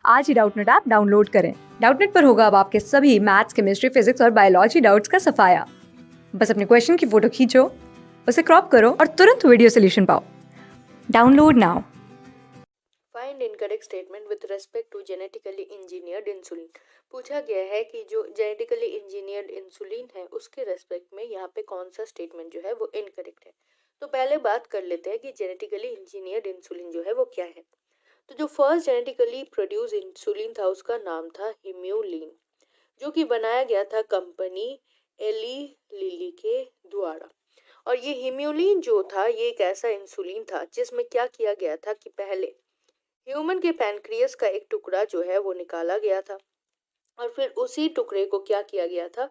आज ही Doubtnut app download करें। Doubtnut पर होगा अब आपके सभी मैथ्स, केमिस्ट्री, फिजिक्स और बायोलॉजी डाउट्स का सफाया। बस अपने क्वेश्चन की फोटो खींचो, उसे क्रॉप करो और तुरंत वीडियो सोल्यूशन पाओ। Download now. Find incorrect statement with respect to genetically engineered insulin. पूछा गया है कि जो जेनेटिकली इंजीनियर्ड इंसुलिन है उसके रेस्पेक्ट में यहाँ पे कौन सा स्टेटमेंट जो है वो इनकरेक्ट है। तो पहले बात कर लेते हैं कि जेनेटिकली इंजीनियर्ड इंसुलिन जो है वो क्या है। तो जो फर्स्ट जेनेटिकली प्रोड्यूस इंसुलिन था उसका नाम था हिम्यूलिन, जो कि बनाया गया था कंपनी एली लिली के द्वारा। और ये हिम्यूलिन जो था ये एक ऐसा इंसुलिन था जिसमें क्या किया गया था कि पहले ह्यूमन के पैनक्रियस का एक टुकड़ा जो है वो निकाला गया था और फिर उसी टुकड़े को क्या किया गया था,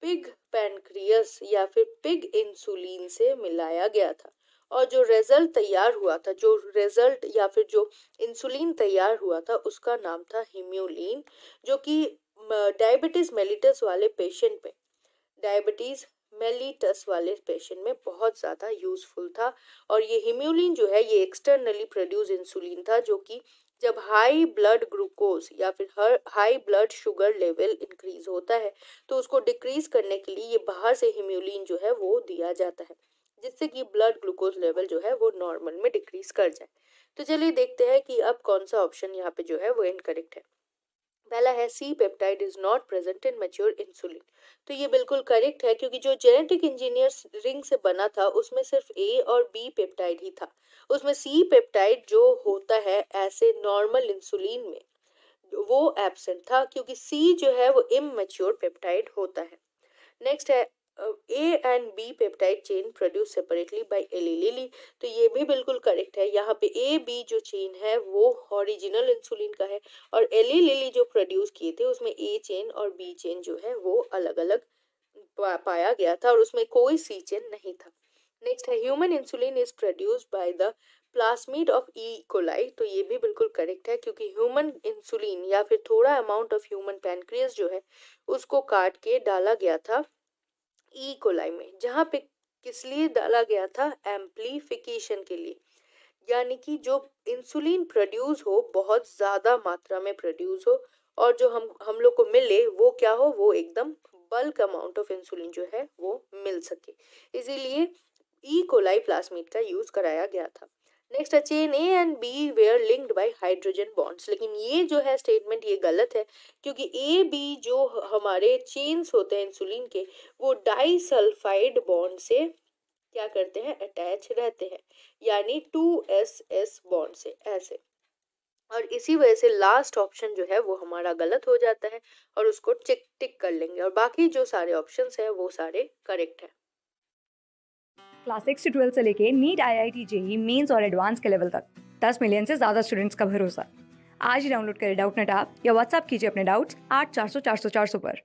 पिग पैनक्रियस या फिर पिग इंसुलिन से मिलाया गया था। और जो रिजल्ट तैयार हुआ था, जो रिजल्ट या फिर जो इंसुलिन तैयार हुआ था उसका नाम था हिम्यूलिन, जो कि डायबिटीज मेलिटस वाले पेशेंट में डायबिटीज मेलिटस वाले पेशेंट में बहुत ज़्यादा यूजफुल था। और ये हिम्यूलिन जो है ये एक्सटर्नली प्रोड्यूस इंसुलिन था, जो कि जब हाई ब्लड ग्लूकोज या फिर high blood sugar level increase होता है तो उसको डिक्रीज करने के लिए ये बाहर से हिम्यूलिन जो है वो दिया जाता है, जिससे कि ब्लड ग्लूकोज लेवल जो है वो नॉर्मल में डिक्रीज कर जाए। तो चलिए देखते हैं कि अब कौन सा ऑप्शन यहाँ पे जो है वो इनकरेक्ट है। पहला है C peptide is not present in mature insulin. तो ये बिल्कुल करेक्ट है, क्योंकि जो जेनेटिक इंजीनियर रिंग से बना था उसमें सिर्फ ए और बी पेप्टाइड ही था। उसमें सी पेप्टाइड जो होता है ऐसे नॉर्मल इंसुलिन में वो एब्सेंट था, क्योंकि सी जो है वो इमैच्योर पेप्टाइड होता है। नेक्स्ट है A and B peptide chain produce separately by Eli Lilly. तो ये भी बिल्कुल करेक्ट है। यहाँ पे ए बी जो चेन है वो ओरिजिनल इंसुलिन का है और एली लिली जो प्रोड्यूस किए थे उसमें ए चेन और बी चेन जो है वो अलग अलग पाया गया था और उसमें कोई सी चेन नहीं था। नेक्स्ट है human insulin is produced by the plasmid of E coli. तो ये भी बिल्कुल करेक्ट है, क्योंकि ह्यूमन इंसुलिन या फिर थोड़ा अमाउंट ऑफ ह्यूमन पैनक्रियास जो है उसको काट के डाला गया था ई कोलाई में, जहाँ पे किस लिए डाला गया था, एम्प्लीफिकेशन के लिए। यानी कि जो इंसुलिन प्रोड्यूस हो बहुत ज्यादा मात्रा में प्रोड्यूस हो और जो हम लोग को मिले वो क्या हो, वो एकदम बल्क अमाउंट ऑफ इंसुलिन जो है वो मिल सके, इसीलिए ई कोलाई प्लाज्मिड का यूज कराया गया था। नेक्स्ट है chain A and B were linked by hydrogen bonds. लेकिन ये जो है स्टेटमेंट ये गलत है, क्योंकि ए बी जो हमारे चेन्स होते हैं इंसुलिन के वो डाइसल्फाइड बॉन्ड से क्या करते हैं, अटैच रहते हैं, यानी 2s बॉन्ड से ऐसे। और इसी वजह से लास्ट ऑप्शन जो है वो हमारा गलत हो जाता है और उसको टिक कर लेंगे और बाकी जो सारे ऑप्शंस हैं वो सारे करेक्ट हैं। क्लास 6 से 12 से लेके नीट, IIT, जेई मेंस और एडवांस के लेवल तक 10 मिलियन से ज्यादा स्टूडेंट्स का भरोसा। आज ही डाउनलोड करें डाउटनेट ऐप या व्हाट्सएप कीजिए अपने डाउट्स 8400 400 400 पर।